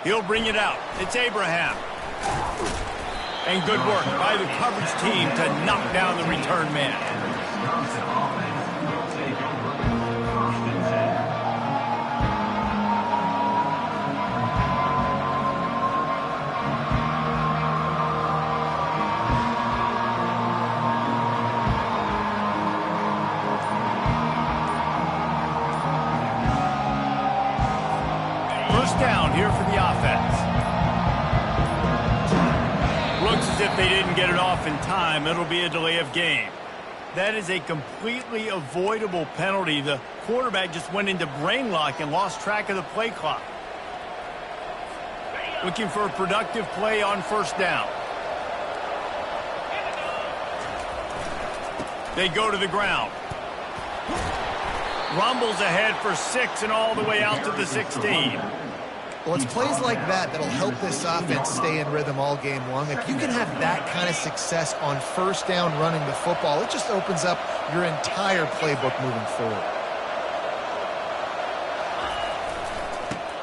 He'll bring it out. It's Abraham. And good work by the coverage team to knock down the return man. First down here for the offense. Looks as if they didn't get it off in time. It'll be a delay of game. That is a completely avoidable penalty. The quarterback just went into brain lock and lost track of the play clock. Looking for a productive play on first down. They go to the ground. Rumbles ahead for 6 and all the way out to the 16. Well, it's plays like that that'll help this offense stay in rhythm all game long. If you can have that kind of success on first down running the football, it just opens up your entire playbook moving forward.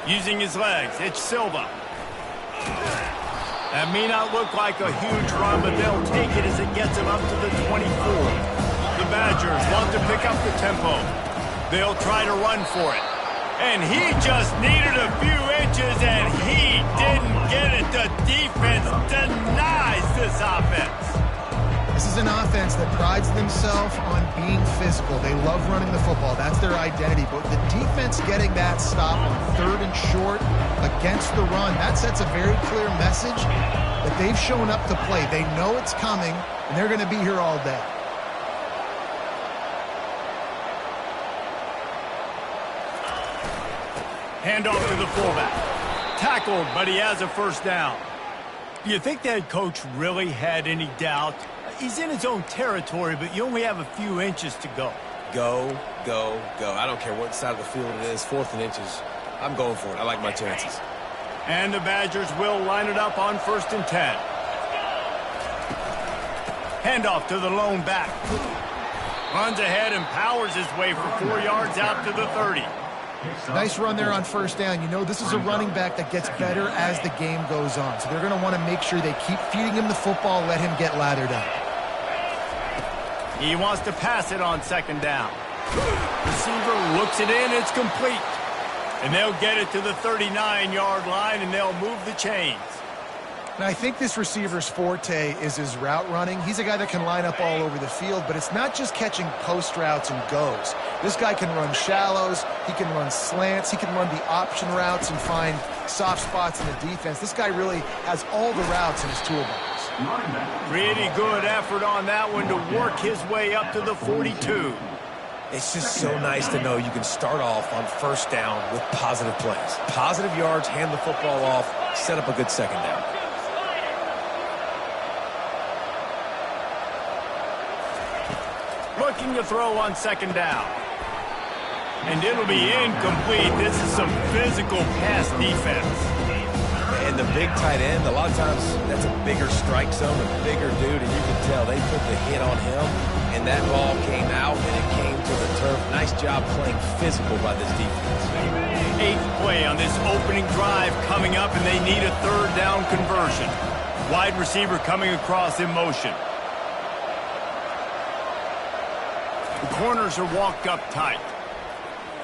Using his legs, it's Silva. That may not look like a huge run, but they'll take it as it gets them up to the 24. The Badgers want to pick up the tempo. They'll try to run for it. And he just needed a few inches, and he didn't get it. The defense denies this offense. This is an offense that prides themselves on being physical. They love running the football. That's their identity. But the defense getting that stop on 3rd and short against the run, that sets a very clear message that they've shown up to play. They know it's coming, and they're going to be here all day. Handoff to the fullback. Tackled, but he has a first down. You think that coach really had any doubt? He's in his own territory, but you only have a few inches to go. Go, go, go. I don't care what side of the field it is, 4th and inches. I'm going for it. I like my chances. And the Badgers will line it up on 1st and 10. Handoff to the lone back. Runs ahead and powers his way for 4 yards out to the 30. Nice run there on first down. You know, this is a running back that gets better as the game goes on. So they're going to want to make sure they keep feeding him the football, let him get lathered up. He wants to pass it on 2nd down. Receiver looks it in. It's complete. And they'll get it to the 39-yard line, and they'll move the chains. And I think this receiver's forte is his route running. He's a guy that can line up all over the field, but it's not just catching post routes and goes. This guy can run shallows, he can run slants, he can run the option routes and find soft spots in the defense. This guy really has all the routes in his toolbox. Pretty good effort on that one to work his way up to the 42. It's just so nice to know you can start off on first down with positive plays. Positive yards, hand the football off, set up a good 2nd down. Looking to throw on 2nd down. And it'll be incomplete. This is some physical pass defense. And the big tight end, a lot of times that's a bigger strike zone, a bigger dude, and you can tell they put the hit on him, and that ball came out, and it came to the turf. Nice job playing physical by this defense. 8th play on this opening drive coming up, and they need a 3rd down conversion. Wide receiver coming across in motion. The corners are walked up tight.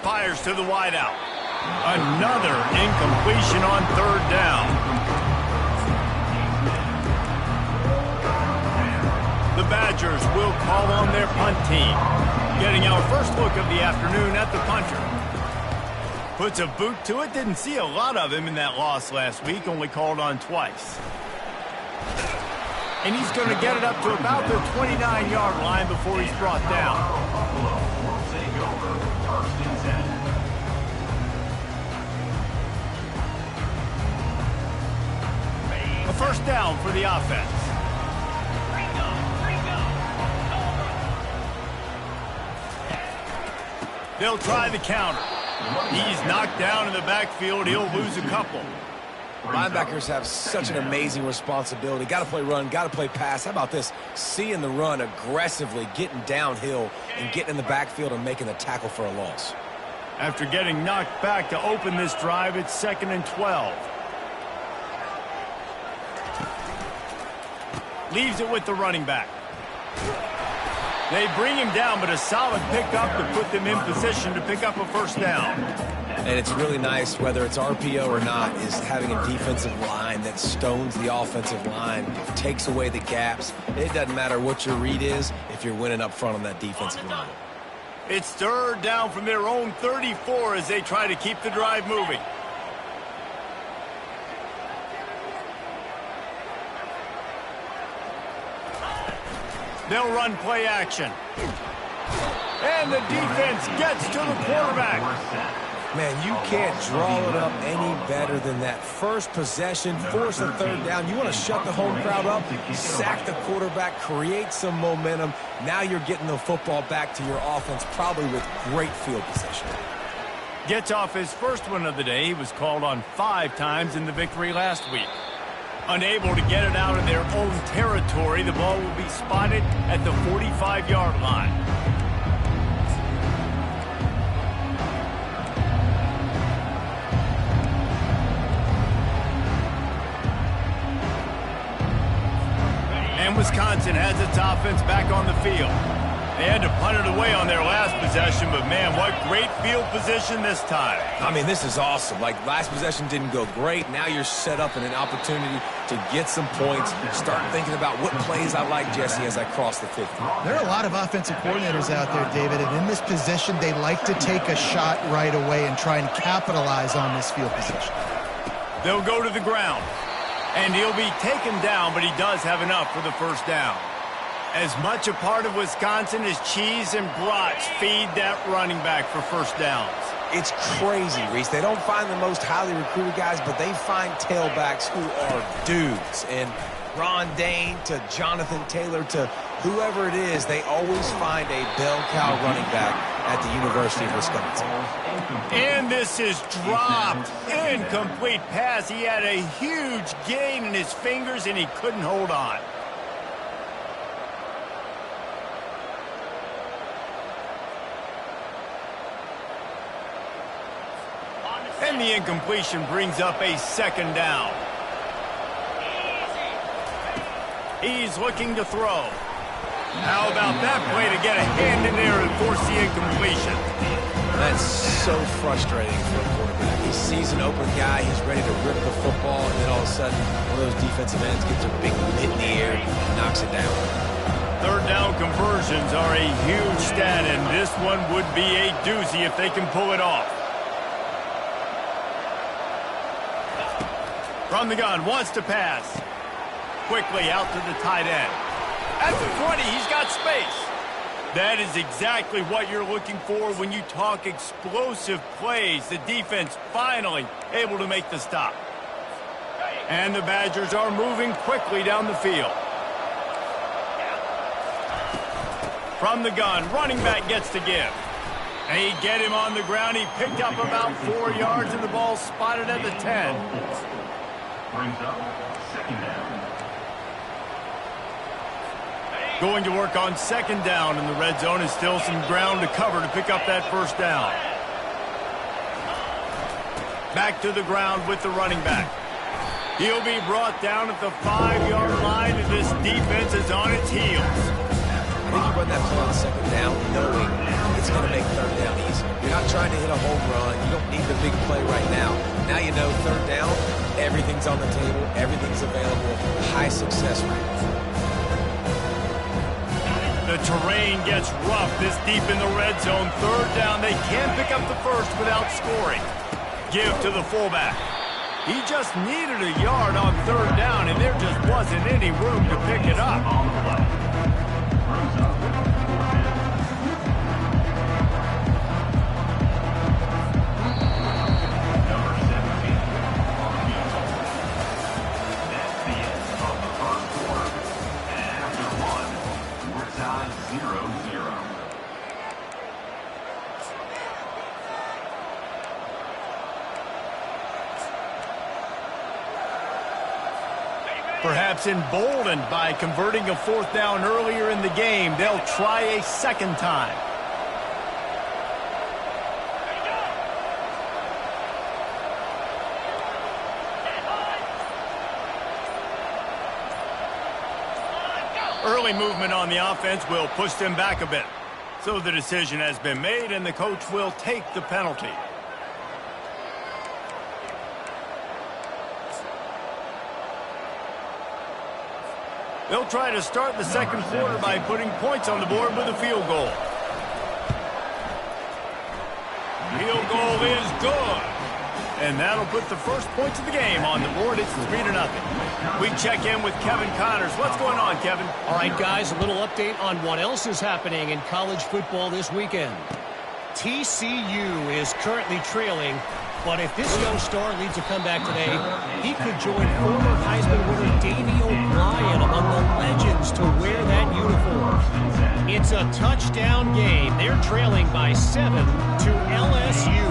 Fires to the wideout. Another incompletion on 3rd down. The Badgers will call on their punt team. Getting our first look of the afternoon at the punter. Puts a boot to it. Didn't see a lot of him in that loss last week. Only called on twice. And he's going to get it up to about the 29-yard line before he's brought down. A first down for the offense. They'll try the counter. He's knocked down in the backfield. He'll lose a couple. Linebackers have such an amazing responsibility. Got to play run, got to play pass. How about this? Seeing the run aggressively, getting downhill, and getting in the backfield and making the tackle for a loss. After getting knocked back to open this drive, it's 2nd and 12. Leaves it with the running back. They bring him down, but a solid pickup to put them in position to pick up a first down. And it's really nice, whether it's RPO or not, is having a defensive line that stones the offensive line, takes away the gaps. It doesn't matter what your read is if you're winning up front on that defensive line. It's third down from their own 34 as they try to keep the drive moving. They'll run play action. And the defense gets to the quarterback. Man, you can't draw it up any better than that. First possession, force a third down. You want to shut the home crowd up, sack the quarterback, create some momentum. Now you're getting the football back to your offense, probably with great field position. Gets off his first one of the day. He was called on 5 times in the victory last week. Unable to get it out of their own territory, the ball will be spotted at the 45-yard line. And Wisconsin has its offense back on the field. They had to punt it away on their last possession, but man, what great field position this time. I mean, this is awesome. Like, last possession didn't go great. Now you're set up in an opportunity to get some points. Start thinking about what plays I like, Jesse, as I cross the 50. There are a lot of offensive coordinators out there, David, and in this position, they like to take a shot right away and try and capitalize on this field position. They'll go to the ground, and he'll be taken down, but he does have enough for the first down. As much a part of Wisconsin as cheese and brats feed that running back for first downs. It's crazy, Reese. They don't find the most highly recruited guys, but they find tailbacks who are dudes. And Ron Dane to Jonathan Taylor to whoever it is, they always find a bell cow running back at the University of Wisconsin. And this is dropped. Incomplete pass. He had a huge gain in his fingers, and he couldn't hold on. And the incompletion brings up a second down. He's looking to throw. How about that play to get a hand in there and force the incompletion? That's so frustrating for a quarterback. He sees an open guy, he's ready to rip the football, and then all of a sudden, one of those defensive ends gets a big hit in the air and knocks it down. Third down conversions are a huge stat, and this one would be a doozy if they can pull it off. From the gun, wants to pass. Quickly out to the tight end. At the 20, he's got space. That is exactly what you're looking for when you talk explosive plays. The defense finally able to make the stop. And the Badgers are moving quickly down the field. From the gun, running back gets to give. They get him on the ground. He picked up about 4 yards, and the ball spotted at the 10. Brings up second down. Going to work on second down in the red zone, and still some ground to cover to pick up that first down. Back to the ground with the running back. He'll be brought down at the 5-yard line, and this defense is on its heels. I think you run that play on second down knowing it's going to make third down easy. You're not trying to hit a home run. You don't need the big play right now. Now you know third down, everything's on the table, everything's available, high success rate. The terrain gets rough this deep in the red zone. Third down, they can pick up the first without scoring. Give to the fullback. He just needed a yard on third down, and there just wasn't any room to pick it up. Perhaps emboldened by converting a fourth down earlier in the game, they'll try a second time. Early movement on the offense will push them back a bit. So the decision has been made, and the coach will take the penalty. They'll try to start the second quarter by putting points on the board with a field goal. Field goal is good. And that'll put the first points of the game on the board. It's 3-0. We check in with Kevin Connors. What's going on, Kevin? All right, guys, a little update on what else is happening in college football this weekend. TCU is currently trailing, but if this young star leads a comeback today, he could join former Heisman winner Davey O'Brien among the legends to wear that uniform. It's a touchdown game. They're trailing by 7 to LSU.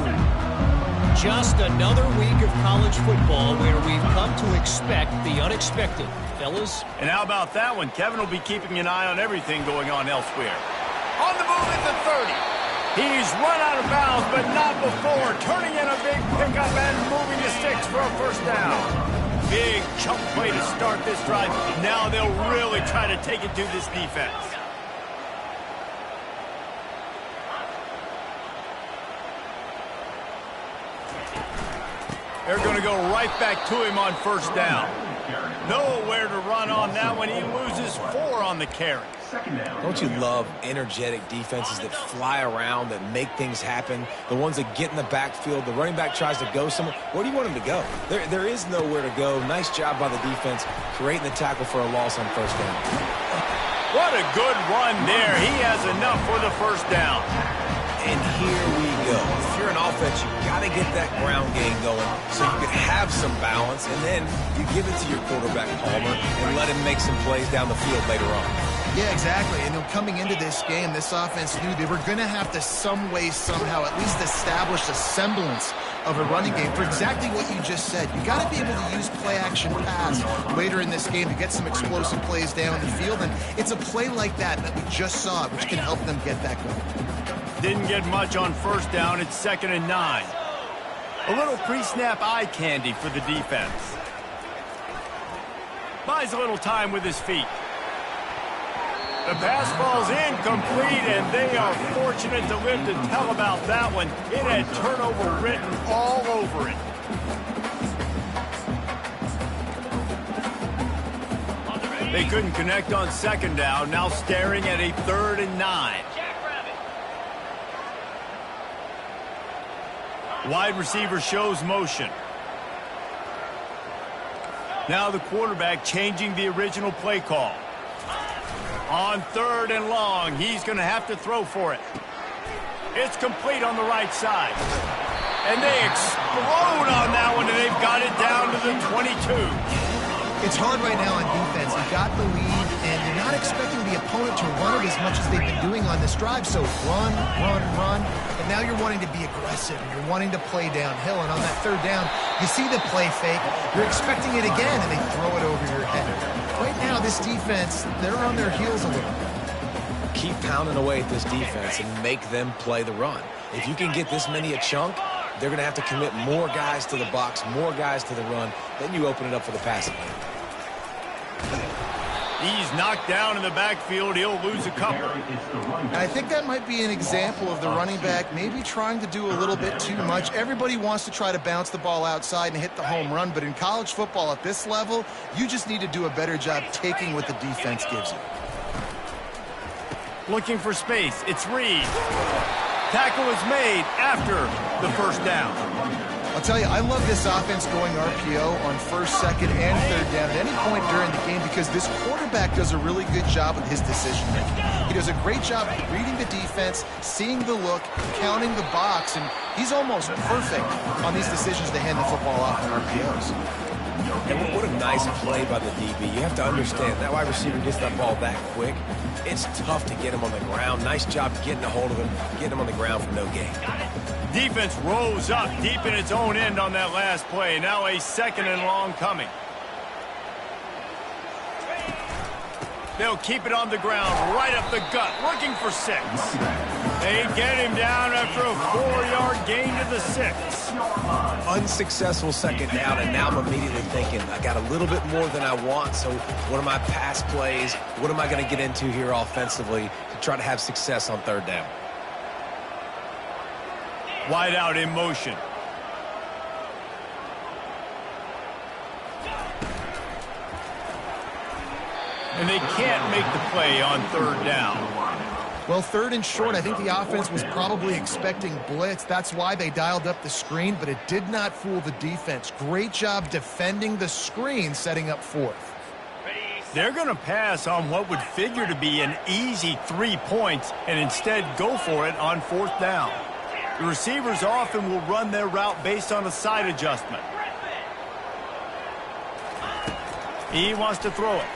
Just another week of college football where we've come to expect the unexpected. Fellas? And how about that one? Kevin will be keeping an eye on everything going on elsewhere. On the move at the 30. He's run out of bounds, but not before. Turning in a big pickup and moving the sticks for a first down. Big chunk play to start this drive. Now they'll really try to take it to this defense. They're going to go right back to him on first down. Nowhere to run on that one. He loses 4 on the carry. Don't you love energetic defenses that fly around, that make things happen? The ones that get in the backfield, the running back tries to go somewhere. Where do you want him to go? There is nowhere to go. Nice job by the defense, creating the tackle for a loss on first down. What a good run there. He has enough for the first down. And here we go. If you're an offense, you got to get that ground game going so you can have some balance, and then you give it to your quarterback, Palmer, and let him make some plays down the field later on. Yeah, exactly. And coming into this game, this offense knew they were going to have to some way, somehow, at least establish a semblance of a running game for exactly what you just said. You got to be able to use play-action pass later in this game to get some explosive plays down the field, and it's a play like that we just saw, which can help them get that going. Didn't get much on first down. It's 2nd and 9. A little pre-snap eye candy for the defense. Buys a little time with his feet. The pass falls incomplete, and they are fortunate to live to tell about that one. It had turnover written all over it. They couldn't connect on 2nd down. Now staring at a 3rd and 9. Wide receiver shows motion. Now the quarterback changing the original play call. On 3rd and long, he's going to have to throw for it. It's complete on the right side. And they explode on that one, and they've got it down to the 22. It's hard right now on defense. You got the lead, and you're not expecting the opponent to run it as much as they've been doing on this drive. So run, run, run. And now you're wanting to be aggressive, and you're wanting to play downhill. And on that 3rd down, you see the play fake. You're expecting it again, and they throw it over your head. Right now, this defense, they're on their heels a little bit. Keep pounding away at this defense and make them play the run. If you can get this many a chunk, they're going to have to commit more guys to the box, more guys to the run. Then you open it up for the passing game. He's knocked down in the backfield. He'll lose a couple. And I think that might be an example of the running back maybe trying to do a little bit too much. Everybody wants to try to bounce the ball outside and hit the home run, but in college football at this level, you just need to do a better job taking what the defense gives you. Looking for space. It's Reed. Tackle is made after the first down. I'll tell you, I love this offense going RPO on 1st, 2nd, and 3rd down at any point during the game because this quarterback does a really good job with his decision-making. He does a great job reading the defense, seeing the look, counting the box, and he's almost perfect on these decisions to hand the football off on RPOs. And what a nice play by the DB. You have to understand, that wide receiver gets that ball that quick. It's tough to get him on the ground. Nice job getting a hold of him, getting him on the ground for no gain. Defense rose up deep in its own end on that last play. Now a 2nd and long coming. They'll keep it on the ground, right up the gut, looking for 6. They get him down after a 4-yard gain to the 6. unsuccessful second down, and now I'm immediately thinking, I got a little bit more than I want, so what are my pass plays? What am I going to get into here offensively to try to have success on third down? Wide out in motion. And they can't make the play on third down. Well, third and short, I think the offense was probably expecting blitz. That's why they dialed up the screen, but it did not fool the defense. Great job defending the screen, setting up fourth. They're going to pass on what would figure to be an easy 3 points and instead go for it on fourth down. The receivers often will run their route based on a side adjustment. He wants to throw it.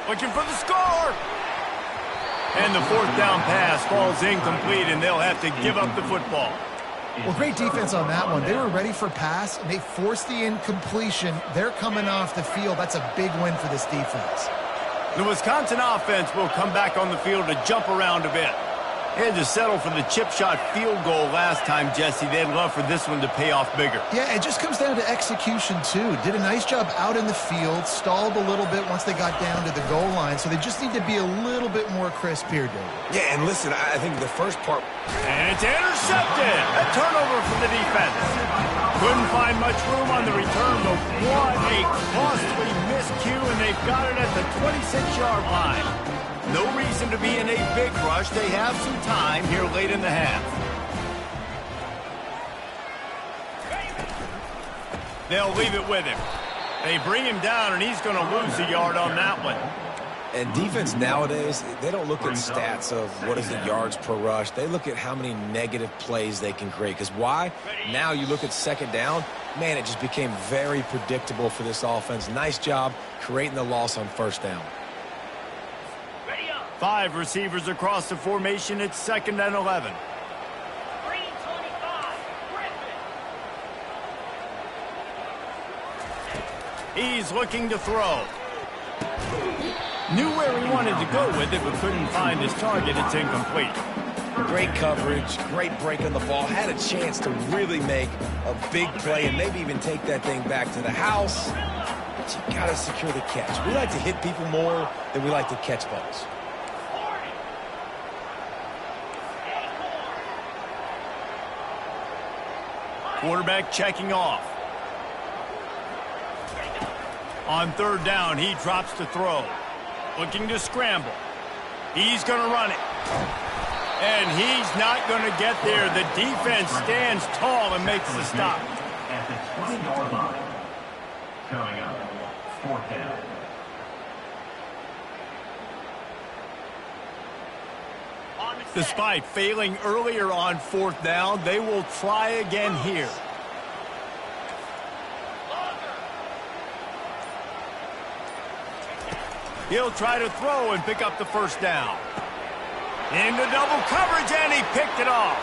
Looking for the score. And the fourth down pass falls incomplete, and they'll have to give up the football. Well, great defense on that one. They were ready for pass, and they forced the incompletion. They're coming off the field. That's a big win for this defense. The Wisconsin offense will come back on the field to jump around a bit. They had to settle for the chip shot field goal last time, Jesse. They'd love for this one to pay off bigger. Yeah, it just comes down to execution, too. Did a nice job out in the field, stalled a little bit once they got down to the goal line, so they just need to be a little bit more crisp here, David. Yeah, and listen, I think the first part... And it's intercepted! A turnover for the defense. Couldn't find much room on the return, but what a costly miscue, and they've got it at the 26-yard line. No reason to be in a big rush. They have some time here late in the half. They'll leave it with him. They bring him down, and he's going to lose a yard on that one. And defense nowadays, they don't look at stats of what is the yards per rush. They look at how many negative plays they can create. Because why? Now you look at second down, man, it just became very predictable for this offense. Nice job creating the loss on first down. 5 receivers across the formation. It's 2nd and 11. He's looking to throw. Knew where he wanted to go with it, but couldn't find his target. It's incomplete. Great coverage, great break on the ball. Had a chance to really make a big play and maybe even take that thing back to the house. But you got to secure the catch. We like to hit people more than we like to catch balls. Quarterback checking off. On third down, he drops to throw. Looking to scramble. He's going to run it. And he's not going to get there. The defense stands tall and makes the stop. At the 20-yard line. Coming up, fourth down. Despite failing earlier on fourth down, they will try again here. He'll try to throw and pick up the first down. Into double coverage, and he picked it off.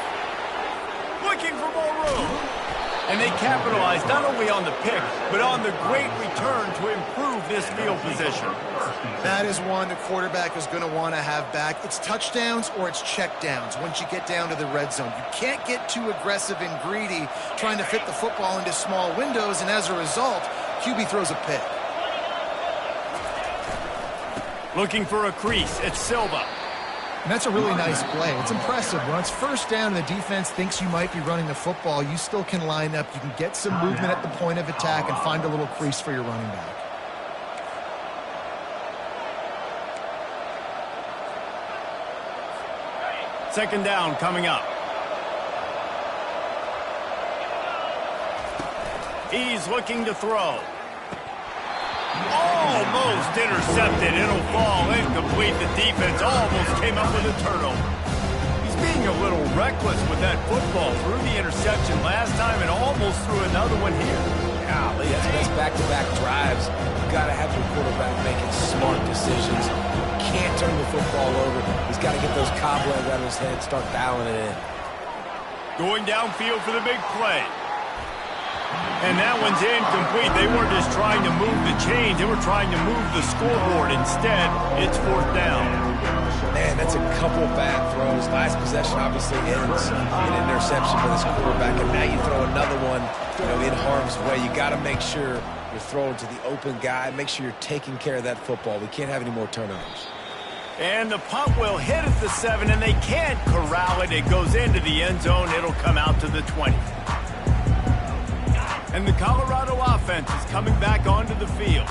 Looking for more room. And they capitalized not only on the pick, but on the great return to improve this field position. That is one the quarterback is going to want to have back. It's touchdowns or it's checkdowns once you get down to the red zone. You can't get too aggressive and greedy trying to fit the football into small windows, and as a result, QB throws a pick. Looking for a crease. It's Silva. And that's a really nice play. It's impressive. When it's first down and the defense thinks you might be running the football, you still can line up. You can get some movement at the point of attack and find a little crease for your running back. Second down coming up. He's looking to throw. Almost intercepted. It'll fall incomplete. The defense almost came up with a turnover. He's being a little reckless with that football. Threw the interception last time and almost threw another one here. Golly, that's back-to-back drives. You've got to have your quarterback making smart decisions. Can't turn the football over. He's got to get those cobwebs out of his head, start dialing it in. Going downfield for the big play. And that one's incomplete. They weren't just trying to move the chains. They were trying to move the scoreboard. Instead, it's fourth down. Man, That's a couple bad throws. Last possession obviously ends in an interception for this quarterback, and now you throw another one, in harm's way. You got to make sure you're throwing to the open guy. Make sure you're taking care of that football. We can't have any more turnovers. And the punt will hit at the 7, and they can't corral it. It goes into the end zone. It'll come out to the 20. And the Colorado offense is coming back onto the field.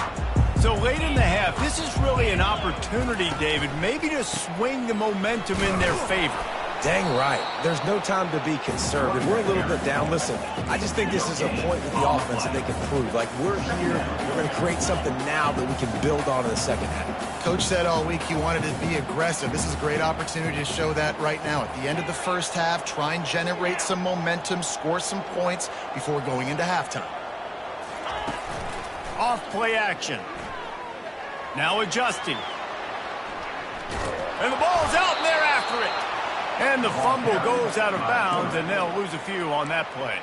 So late in the half, this is really an opportunity, David, maybe to swing the momentum in their favor. Dang right. There's no time to be conservative. We're a little bit down. Listen, I just think this is a point with the offense that they can prove. Like, we're here, we're going to create something now that we can build on in the second half. Coach said all week he wanted to be aggressive. This is a great opportunity to show that right now. At the end of the first half, try and generate some momentum, score some points before going into halftime. Off play action. Now adjusting. And the ball's out, and they're after it. And the fumble goes out of bounds, and they'll lose a few on that play.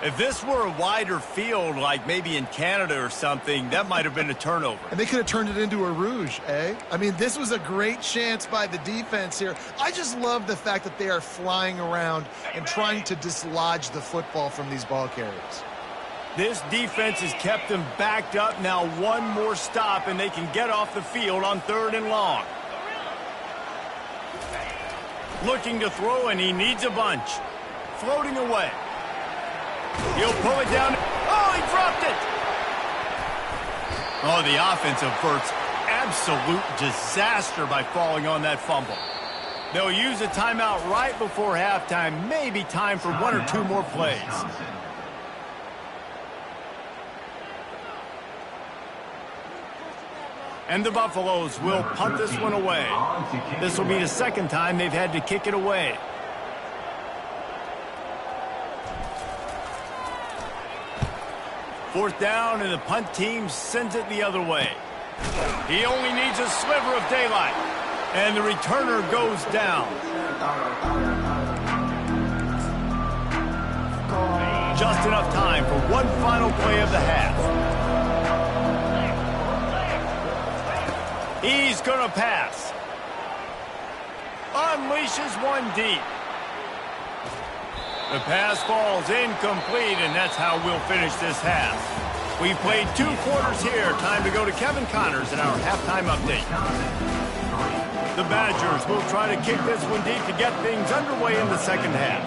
If this were a wider field, like maybe in Canada or something, that might have been a turnover. And they could have turned it into a rouge, eh? I mean, this was a great chance by the defense here. I just love the fact that they are flying around and trying to dislodge the football from these ball carriers. This defense has kept them backed up. Now one more stop, and they can get off the field on 3rd and long. Looking to throw, and he needs a bunch. Floating away. He'll pull it down. Oh, he dropped it! Oh, the offense averts absolute disaster by falling on that fumble. They'll use a timeout right before halftime. Maybe time for 1 or 2 more plays. And the Buffaloes will punt this one away. This will be the second time they've had to kick it away. Fourth down, and the punt team sends it the other way. He only needs a sliver of daylight. And the returner goes down. Just enough time for one final play of the half. He's going to pass. Unleashes one deep. The pass falls incomplete, and that's how we'll finish this half. We've played 2 quarters here. Time to go to Kevin Connors in our halftime update. The Badgers will try to kick this one deep to get things underway in the second half.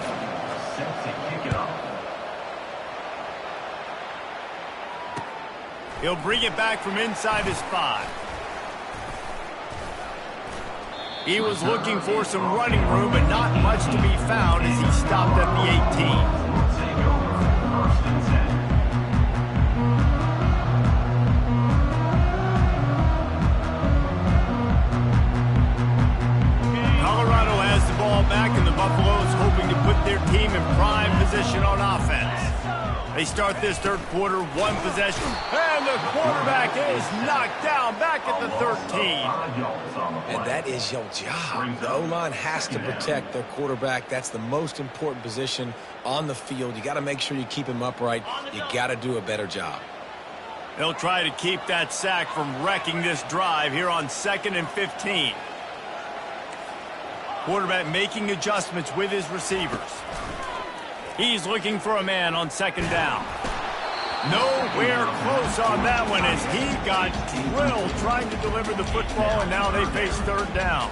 He'll bring it back from inside his 5. He was looking for some running room, but not much to be found as he stopped at the 18. Colorado has the ball back, and the Buffaloes hoping to put their team in prime position on offense. They start this third quarter, 1 possession, and the quarterback is knocked down back at the 13. And that is your job. The O-line has to protect their quarterback. That's the most important position on the field. You got to make sure you keep him upright. You got to do a better job. They'll try to keep that sack from wrecking this drive here on 2nd and 15. Quarterback making adjustments with his receivers. He's looking for a man on 2nd down. Nowhere close on that one as he got drilled trying to deliver the football, and now they face 3rd down.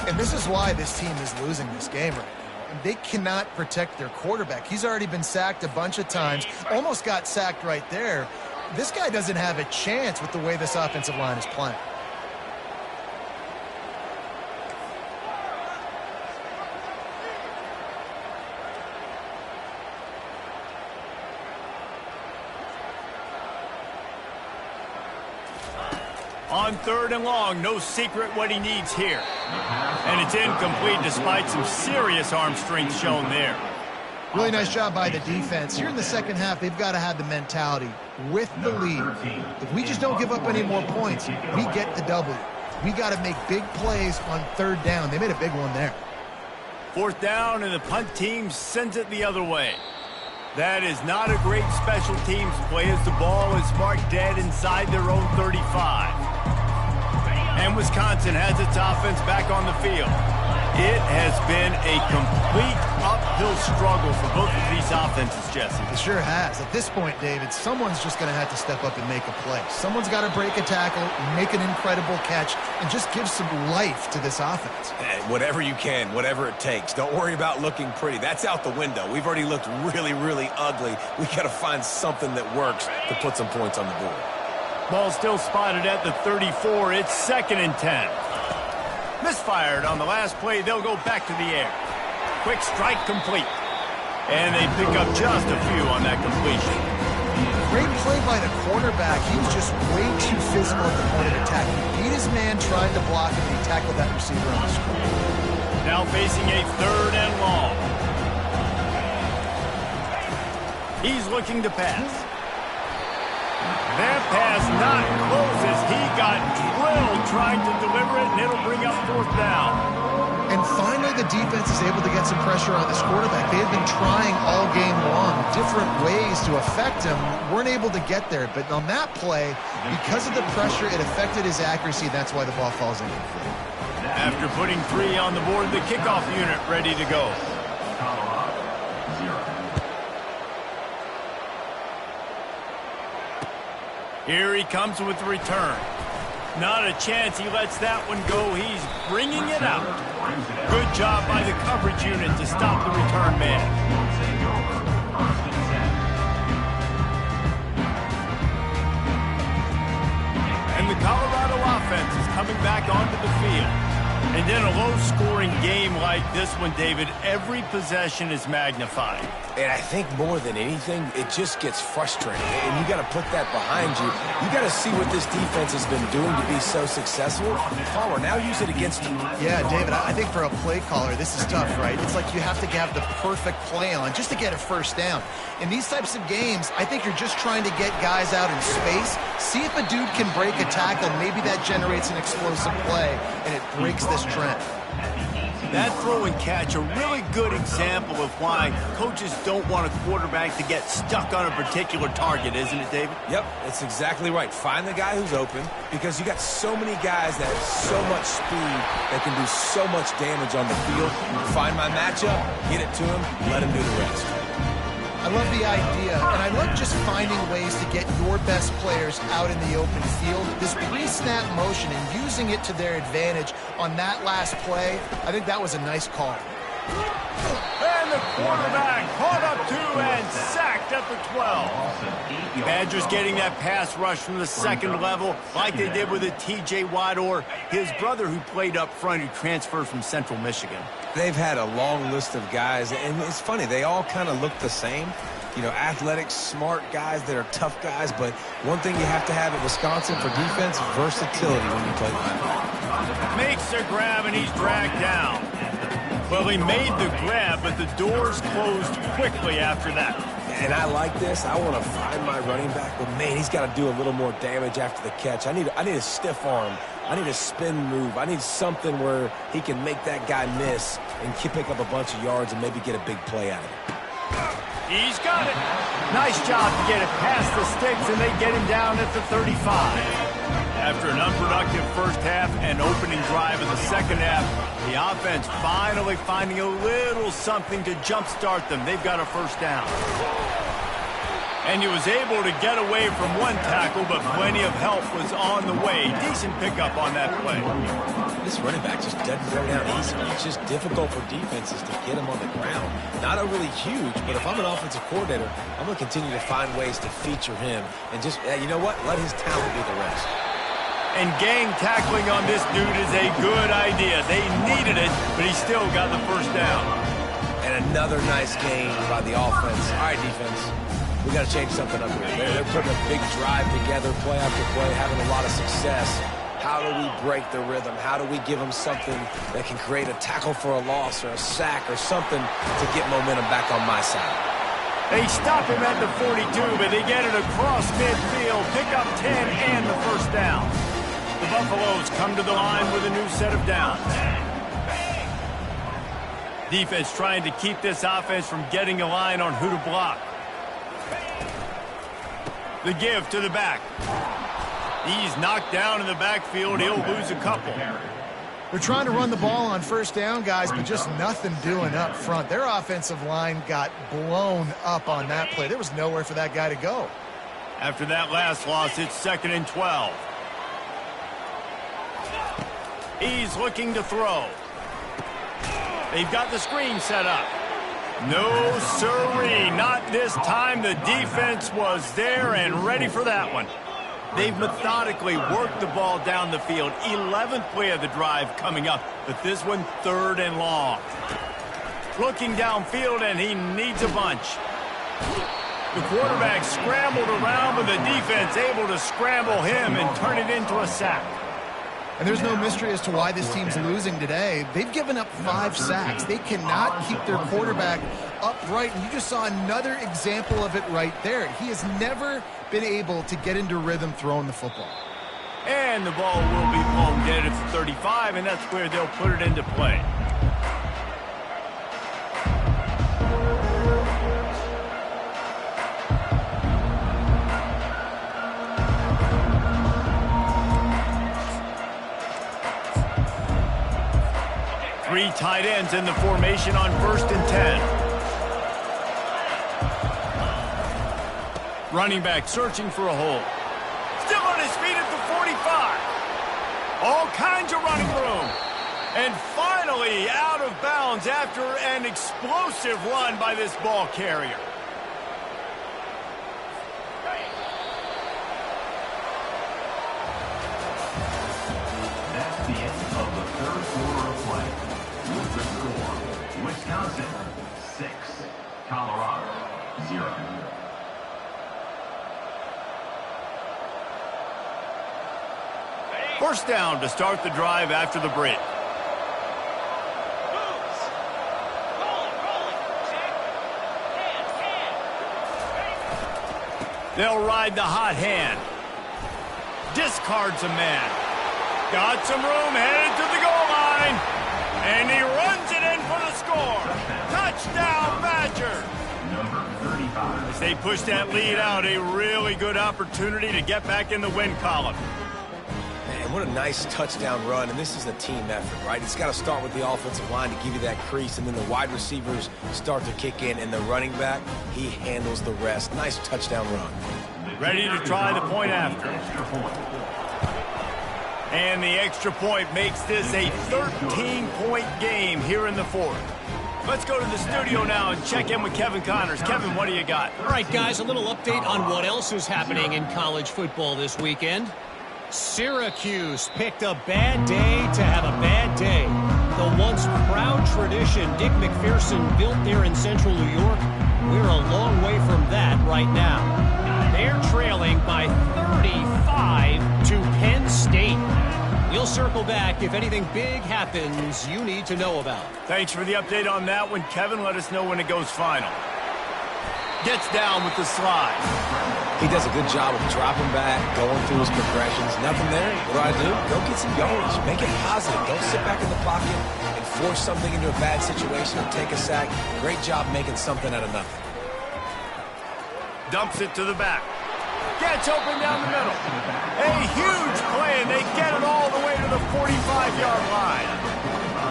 And this is why this team is losing this game right now. And they cannot protect their quarterback. He's already been sacked a bunch of times, almost got sacked right there. This guy doesn't have a chance with the way this offensive line is playing. On 3rd and long, no secret what he needs here. And it's incomplete despite some serious arm strength shown there. Really nice job by the defense. Here in the second half, they've got to have the mentality with the lead. If we just don't give up any more points, we get the W. We got to make big plays on 3rd down. They made a big one there. 4th down, and the punt team sends it the other way. That is not a great special teams play as the ball is marked dead inside their own 35. And Wisconsin has its offense back on the field. It has been a complete uphill struggle for both of these offenses, Jesse. It sure has. At this point, David, someone's just going to have to step up and make a play. Someone's got to break a tackle, make an incredible catch, and just give some life to this offense. Whatever you can, whatever it takes. Don't worry about looking pretty. That's out the window. We've already looked really, really ugly. We got to find something that works to put some points on the board. Ball still spotted at the 34. It's 2nd and 10. Misfired on the last play. They'll go back to the air. Quick strike complete. And they pick up just a few on that completion. Great play by the quarterback. He was just way too physical at the point of attack. He beat his man trying to block him, and he tackled that receiver on the screen. Now facing a 3rd and long. He's looking to pass. That pass not close as he got drilled trying to deliver it, and it'll bring up 4th down. And finally, the defense is able to get some pressure on this quarterback. They had been trying all game long, different ways to affect him, weren't able to get there. But on that play, because of the pressure, it affected his accuracy, and that's why the ball falls incomplete. After putting 3 on the board, the kickoff unit ready to go. Here he comes with the return. Not a chance he lets that one go. He's bringing it out. Good job by the coverage unit to stop the return man. And the Colorado offense is coming back onto the field. And in a low-scoring game like this one, David, every possession is magnified. And I think more than anything, it just gets frustrating. And you got to put that behind you. You got to see what this defense has been doing to be so successful. Palmer, now use it against you. Yeah, David, I think for a play caller, this is tough, right? It's like you have to have the perfect play on just to get a first down. In these types of games, I think you're just trying to get guys out in space, see if a dude can break a tackle. Maybe that generates an explosive play, and it breaks this trend. That throw and catch, a really good example of why coaches don't want a quarterback to get stuck on a particular target, isn't it, David? Yep, that's exactly right. Find the guy who's open, because you got so many guys that have so much speed that can do so much damage on the field. Find my matchup, get it to him, let him do the rest. I love the idea, and I love just finding ways to get your best players out in the open field. This pre-snap motion and using it to their advantage on that last play, I think that was a nice call. And the quarterback caught up to and sacked at the 12. Badgers getting that pass rush from the second level like they did with a T.J. Watt or his brother who played up front who transferred from Central Michigan. They've had a long list of guys, and it's funny, they all kind of look the same. You know, athletic, smart guys that are tough guys, but one thing you have to have at Wisconsin for defense, versatility when you play linebacker. Makes the grab, and he's dragged down. Well, he made the grab, but the doors closed quickly after that. And I like this. I want to find my running back, but, man, he's got to do a little more damage after the catch. I need a stiff arm. I need a spin move. I need something where he can make that guy miss and pick up a bunch of yards and maybe get a big play out of it. He's got it. Nice job to get it past the sticks, and they get him down at the 35. After an unproductive first half and opening drive of the second half, the offense finally finding a little something to jumpstart them. They've got a first down. And he was able to get away from one tackle, but plenty of help was on the way. Decent pickup on that play. This running back just doesn't go down easy. It's just difficult for defenses to get him on the ground. Not overly huge, but if I'm an offensive coordinator, I'm going to continue to find ways to feature him. And just, you know what? Let his talent be the rest. And gang tackling on this dude is a good idea. They needed it, but he still got the first down. And another nice game by the offense. All right, defense. We got to change something up here. They're putting a big drive together, play after play, having a lot of success. How do we break the rhythm? How do we give them something that can create a tackle for a loss or a sack or something to get momentum back on my side? They stop him at the 42, but they get it across midfield, pick up 10 and the first down. The Buffaloes come to the line with a new set of downs. Defense trying to keep this offense from getting a line on who to block. The give to the back. He's knocked down in the backfield. He'll lose a couple. They're trying to run the ball on first down, guys, but just nothing doing up front. Their offensive line got blown up on that play. There was nowhere for that guy to go. After that last loss, it's 2nd and 12. He's looking to throw. They've got the screen set up. No, sirree, not this time. The defense was there and ready for that one. They've methodically worked the ball down the field. 11th play of the drive coming up, but this one 3rd and long. Looking downfield, and he needs a bunch. The quarterback scrambled around, but the defense able to scramble him and turn it into a sack. And there's no mystery as to why this team's losing today. They've given up 5 sacks. They cannot keep their quarterback upright, and you just saw another example of it right there. He has never been able to get into rhythm throwing the football. And the ball will be blown dead at the 35, and that's where they'll put it into play. Three tight ends in the formation on 1st and 10. Running back searching for a hole. Still on his feet at the 45. All kinds of running room. And finally out of bounds after an explosive run by this ball carrier. That's the end of the 3rd quarter of play. With the score, Wisconsin 6, Colorado 0. First down to start the drive after the break. They'll ride the hot hand. Discards a man. Got some room, headed to the goal line. And he runs it in for the score. Touchdown, Badger. Number 35. As they push that lead out, a really good opportunity to get back in the win column. Man, what a nice touchdown run, and this is a team effort, right? It's got to start with the offensive line to give you that crease, and then the wide receivers start to kick in, and the running back, he handles the rest. Nice touchdown run. Ready to try the point after. And the extra point makes this a 13-point game here in the 4th. Let's go to the studio now and check in with Kevin Connors. Kevin, what do you got? All right, guys, a little update on what else is happening in college football this weekend. Syracuse picked a bad day to have a bad day. The once proud tradition Dick McPherson built there in central New York, we're a long way from that right now. They're trailing by 35 to Penn State. We'll circle back if anything big happens you need to know about. Thanks for the update on that one, Kevin. Let us know when it goes final. Gets down with the slide. He does a good job of dropping back, going through his progressions. Nothing there. What do? Go get some yardage. Make it positive. Don't sit back in the pocket and force something into a bad situation or take a sack. Great job making something out of nothing. Dumps it to the back. Gets open down the middle. A huge play, and they get it all the way to the 45-yard line.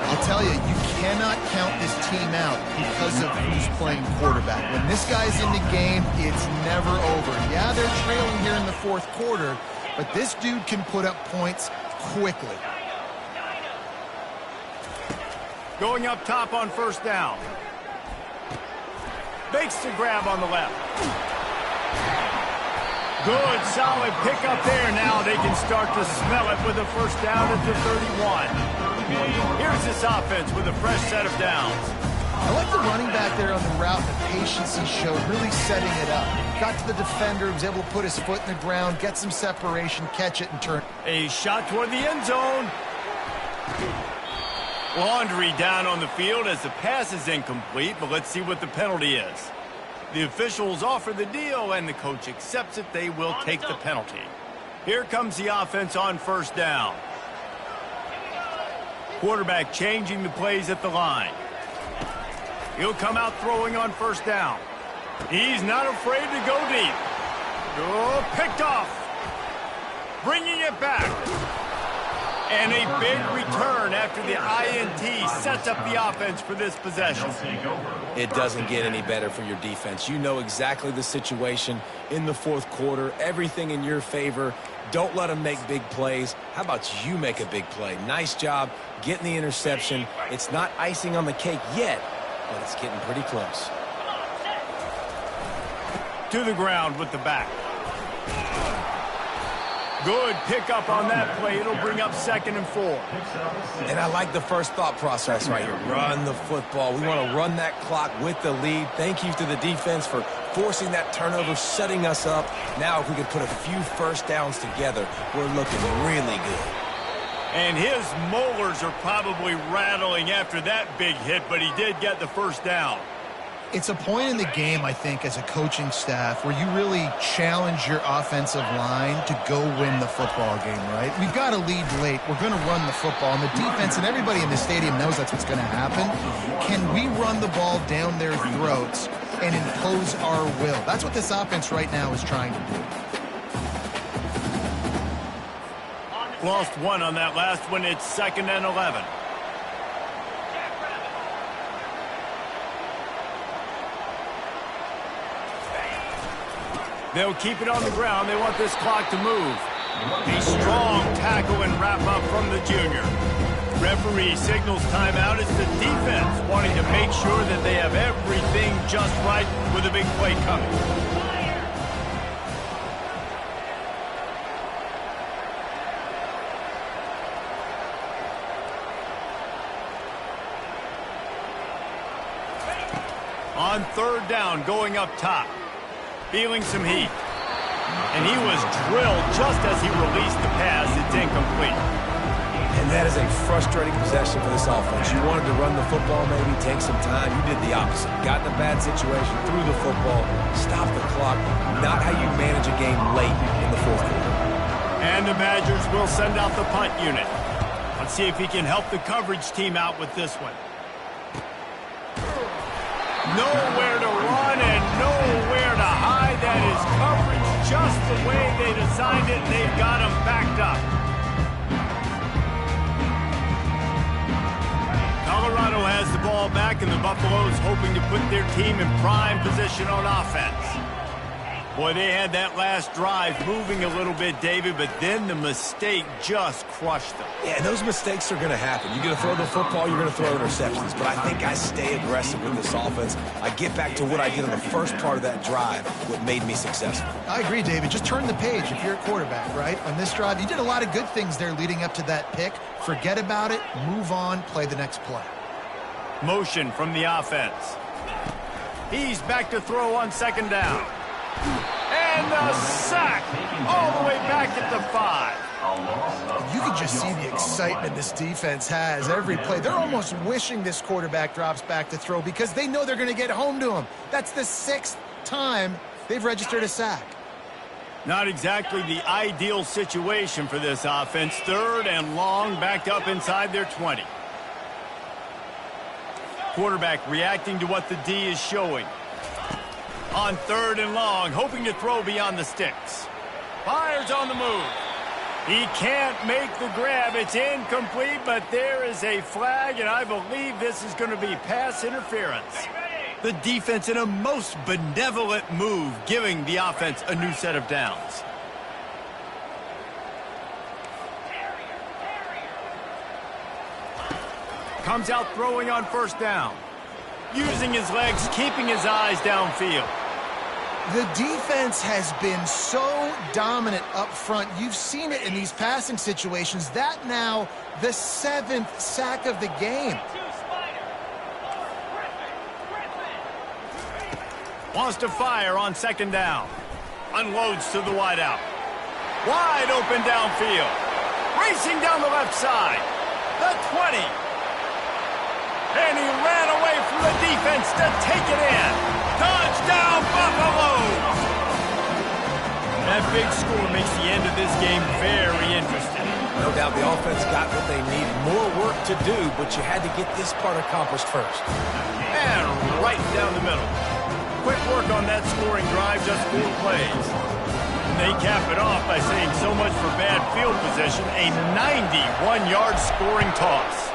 I'll tell you, you cannot count this team out because of who's playing quarterback. When this guy's in the game, it's never over. Yeah, they're trailing here in the 4th quarter, but this dude can put up points quickly. Going up top on 1st down. Makes the grab on the left. Good, solid pickup there. Now they can start to smell it with a 1st down at the 31. Here's this offense with a fresh set of downs. I like the running back there on the route, the patience he showed, really setting it up. Got to the defender, was able to put his foot in the ground, get some separation, catch it, and turn. A shot toward the end zone. Laundry down on the field as the pass is incomplete, but let's see what the penalty is. The officials offer the deal, and the coach accepts it. They will take the penalty. Here comes the offense on 1st down. Quarterback changing the plays at the line. He'll come out throwing on 1st down. He's not afraid to go deep. Oh, picked off. bringing it back. And a big return after the INT sets up the offense for this possession. It doesn't get any better for your defense. You know exactly the situation in the fourth quarter, everything in your favor. Don't let them make big plays. How about you make a big play? Nice job getting the interception. It's not icing on the cake yet, but it's getting pretty close. To the ground with the back. Good pickup on that play. It'll bring up 2nd and 4. And I like the first thought process right here. Run the football. We want to run that clock with the lead. Thank you to the defense for forcing that turnover, setting us up. Now if we could put a few first downs together, we're looking really good. And his molars are probably rattling after that big hit, but he did get the first down. It's a point in the game, I think, as a coaching staff where you really challenge your offensive line to go win the football game, right? We've got to lead late. We're going to run the football, and the defense and everybody in the stadium knows that's what's going to happen. Can we run the ball down their throats and impose our will? That's what this offense right now is trying to do. Lost one on that last one. It's 2nd and 11. They'll keep it on the ground. They want this clock to move. A strong tackle and wrap up from the junior. Referee signals timeout. It's the defense wanting to make sure that they have everything just right with a big play coming. On 3rd down, going up top. Feeling some heat. And he was drilled just as he released the pass. It's incomplete. And that is a frustrating possession for this offense. You wanted to run the football, maybe take some time. You did the opposite. Got in a bad situation, threw the football, stopped the clock. Not how you manage a game late in the fourth quarter. And the Badgers will send out the punt unit. Let's see if he can help the coverage team out with this one. Nowhere to run and nowhere to hide. That is coverage just the way they designed it, and they've got him backed up. Colorado has the ball back, and the Buffaloes hoping to put their team in prime position on offense. Boy, they had that last drive moving a little bit, David, but then the mistake just crushed them. Yeah, and those mistakes are going to happen. You're going to throw the football, you're going to throw interceptions. But I think I stay aggressive with this offense. I get back to what I did on the first part of that drive, what made me successful. I agree, David. Just turn the page if you're a quarterback, right? On this drive, you did a lot of good things there leading up to that pick. Forget about it, move on, play the next play. Motion from the offense. He's back to throw on 2nd down. And a sack all the way back at the 5. You can just see the excitement this defense has every play. They're almost wishing this quarterback drops back to throw because they know they're going to get home to him. That's the 6th time they've registered a sack. Not exactly the ideal situation for this offense. 3rd and long, backed up inside their 20. Quarterback reacting to what the D is showing. On 3rd and long, hoping to throw beyond the sticks. Fires on the move. He can't make the grab. It's incomplete, but there is a flag, and I believe this is going to be pass interference. The defense in a most benevolent move, giving the offense a new set of downs. Comes out throwing on 1st down. Using his legs, keeping his eyes downfield. The defense has been so dominant up front. You've seen it in these passing situations. That now the 7th sack of the game. Wants to fire on 2nd down. Unloads to the wideout. Wide open downfield. Racing down the left side. The 20. And he ran away from the defense to take it in. Touchdown, Buffaloes! That big score makes the end of this game very interesting. No doubt the offense got what they need. More work to do, but you had to get this part accomplished first. And right down the middle. Quick work on that scoring drive, just 4 plays. they cap it off by saying so much for bad field position, a 91-yard scoring toss.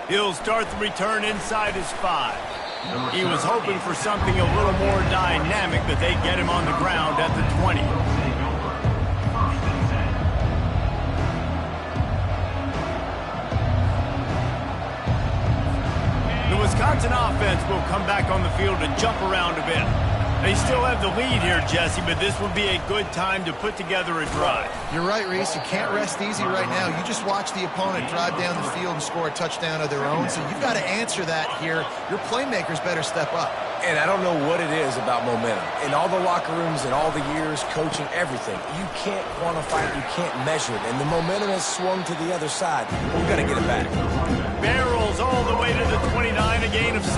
He'll start the return inside his 5. He was hoping for something a little more dynamic, but they get him on the ground at the 20. The Wisconsin offense will come back on the field and jump around a bit. They still have the lead here, Jesse, but this would be a good time to put together a drive. You're right, Reese. You can't rest easy right now. You just watch the opponent drive down the field and score a touchdown of their own, so you've got to answer that here. Your playmakers better step up. And I don't know what it is about momentum. In all the locker rooms and all the years, coaching, everything, you can't quantify it, you can't measure it. And the momentum has swung to the other side. We've got to get it back. Barrels all the way to the 29, a gain of 6.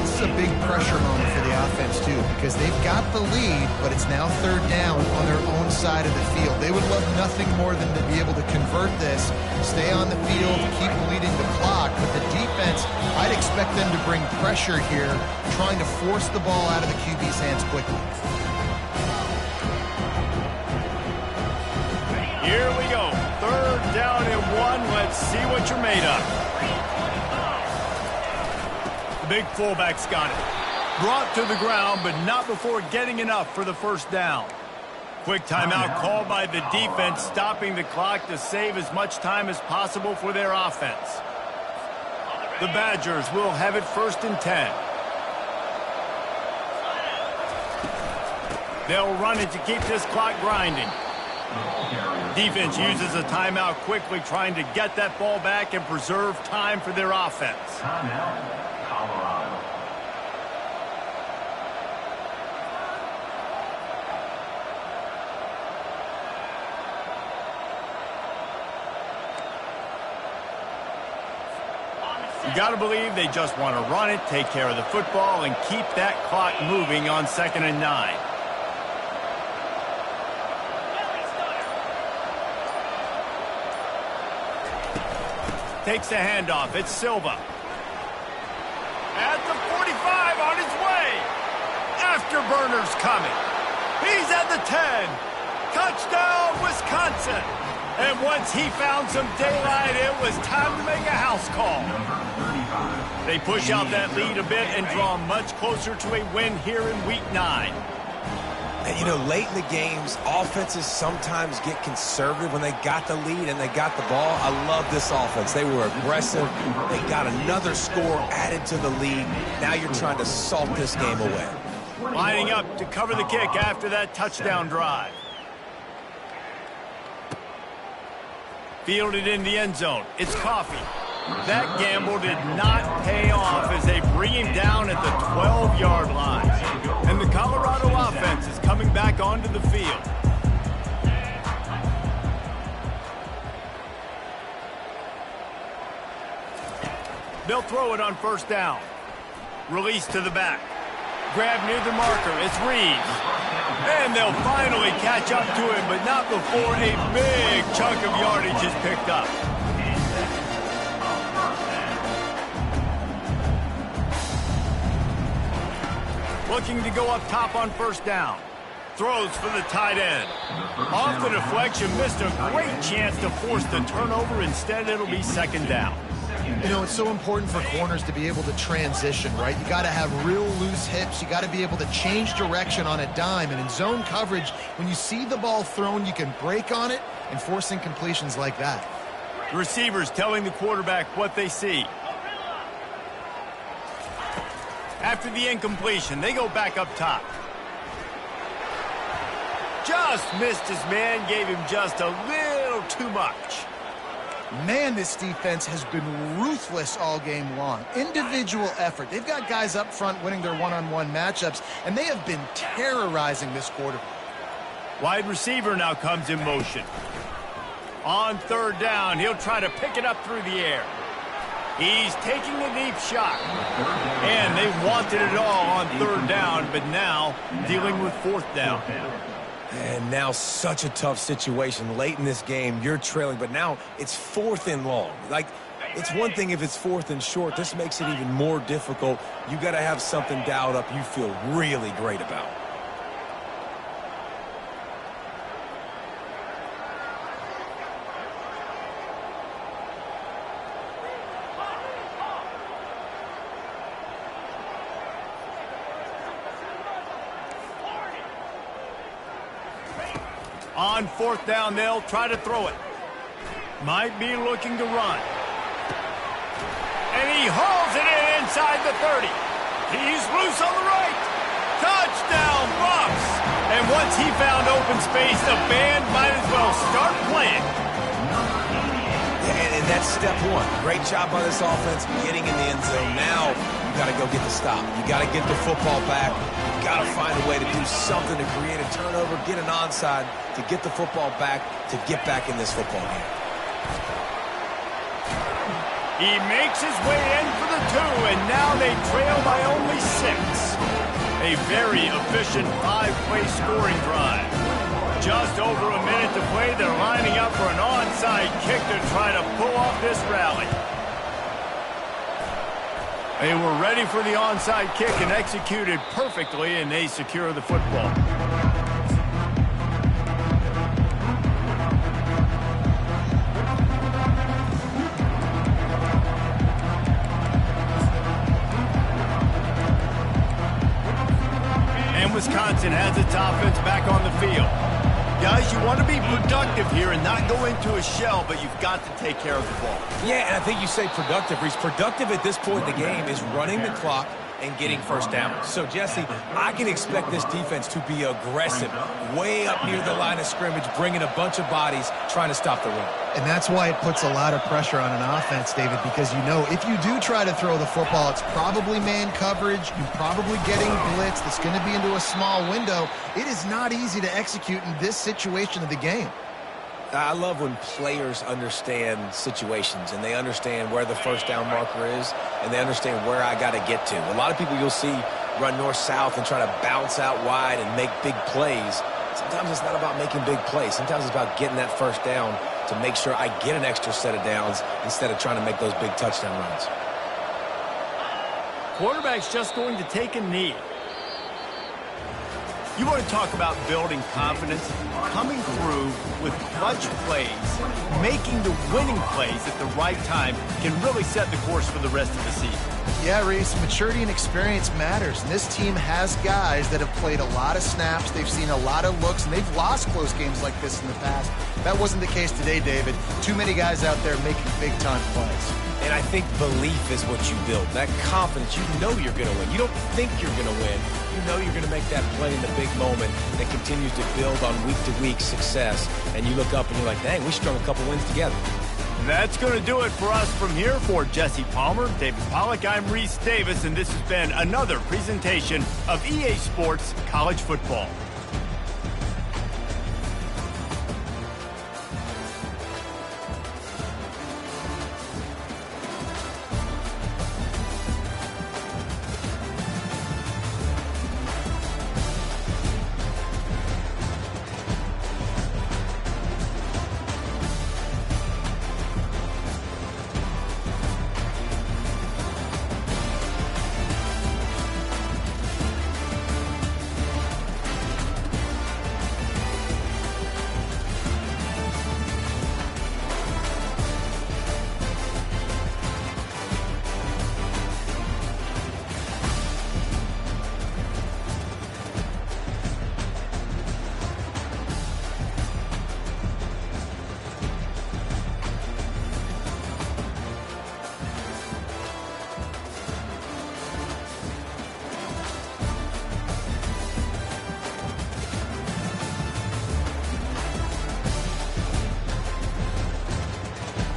This is a big pressure moment for the offense, too, because they've got the lead, but it's now third down on their own side of the field. They would love nothing more than to be able to convert this, stay on the field, keep leading the clock. But the defense, I'd expect them to bring pressure here, trying to force the ball out of the QB's hands quickly. Here we go. Third down and 1. Let's see what you're made of. Big fullback's got it. Brought to the ground, but not before getting enough for the first down. Quick timeout called by the defense, stopping the clock to save as much time as possible for their offense. The Badgers will have it 1st and 10. They'll run it to keep this clock grinding. Defense uses a timeout quickly, trying to get that ball back and preserve time for their offense. Timeout, Colorado. You got to believe they just want to run it, take care of the football, and keep that clock moving on 2nd and 9. Takes the handoff. It's Silva. At the 45, on his way. Afterburner's coming. He's at the 10. Touchdown, Wisconsin. And once he found some daylight, it was time to make a house call. They push out that lead a bit and draw much closer to a win here in Week 9. And, you know, late in the games, offenses sometimes get conservative when they got the lead and they got the ball. I love this offense. They were aggressive. They got another score added to the lead. Now you're trying to salt this game away. Lining up to cover the kick after that touchdown drive. Fielded in the end zone. It's Coffee. That gamble did not pay off as they bring him down at the 12-yard line. And the Colorado offense is coming back onto the field. They'll throw it on 1st down. Release to the back. Grab near the marker. It's Reeves. And they'll finally catch up to him, but not before a big chunk of yardage is picked up. Looking to go up top on 1st down. Throws for the tight end. Off the deflection, missed a great chance to force the turnover. Instead, it'll be 2nd down. You know, it's so important for corners to be able to transition, right? You got to have real loose hips. You got to be able to change direction on a dime. And in zone coverage, when you see the ball thrown, you can break on it and force incompletions like that. The receivers telling the quarterback what they see. After the incompletion, they go back up top. Just missed his man, gave him just a little too much. Man, this defense has been ruthless all game long. Individual effort. They've got guys up front winning their one-on-one matchups, and they have been terrorizing this quarterback. Wide receiver now comes in motion. On 3rd down, he'll try to pick it up through the air. He's taking a deep shot. And they wanted it all on 3rd down, but now dealing with 4th down. And now such a tough situation. Late in this game, you're trailing, but now it's 4th and long. Like, It's one thing if it's 4th and short. This makes it even more difficult. You got to have something dialed up you feel really great about. On 4th down, they'll try to throw it. Might be looking to run. And he hauls it in inside the 30. He's loose on the right. Touchdown, Bucs. And once he found open space, the band might as well start playing. And that's step one. Great job by this offense getting in the end zone. Now you got to go get the stop. You got to get the football back. You got to find a way to do something to create a turnover, get an onside, to get the football back, to get back in this football game. He makes his way in for the 2, and now they trail by only 6. A very efficient 5-play scoring drive. Just over a minute to play. They're lining up for an onside kick to try to pull off this rally. They were ready for the onside kick and executed perfectly, and they secure the football. And Wisconsin has its offense back on the field. Guys, you want to be productive here and not go into a shell, but you've got to take care of the ball. Yeah, and I think you say productive, Reese. Productive at this point in the game is running the clock and getting first down. So, Jesse, I can expect this defense to be aggressive, way up near the line of scrimmage, bringing a bunch of bodies, trying to stop the run. And that's why it puts a lot of pressure on an offense, David, because you know if you do try to throw the football, it's probably man coverage. You're probably getting blitz. That's going to be into a small window. It is not easy to execute in this situation of the game. I love when players understand situations and they understand where the first down marker is and they understand where I got to get to. A lot of people you'll see run north-south and try to bounce out wide and make big plays. Sometimes it's not about making big plays. Sometimes it's about getting that first down to make sure I get an extra set of downs instead of trying to make those big touchdown runs. Quarterback's just going to take a knee. You want to talk about building confidence? Coming through with clutch plays, making the winning plays at the right time can really set the course for the rest of the season. Yeah, Reese, maturity and experience matters. And this team has guys that have played a lot of snaps. They've seen a lot of looks, and they've lost close games like this in the past. That wasn't the case today, David. Too many guys out there making big-time plays. And I think belief is what you build. That confidence, you know you're going to win. You don't think you're going to win. You know you're going to make that play in the big moment that continues to build on week-to-week success. And you look up and you're like, dang, we strung a couple wins together. That's going to do it for us from here. For Jesse Palmer, David Pollack, I'm Reese Davis, and this has been another presentation of EA Sports College Football.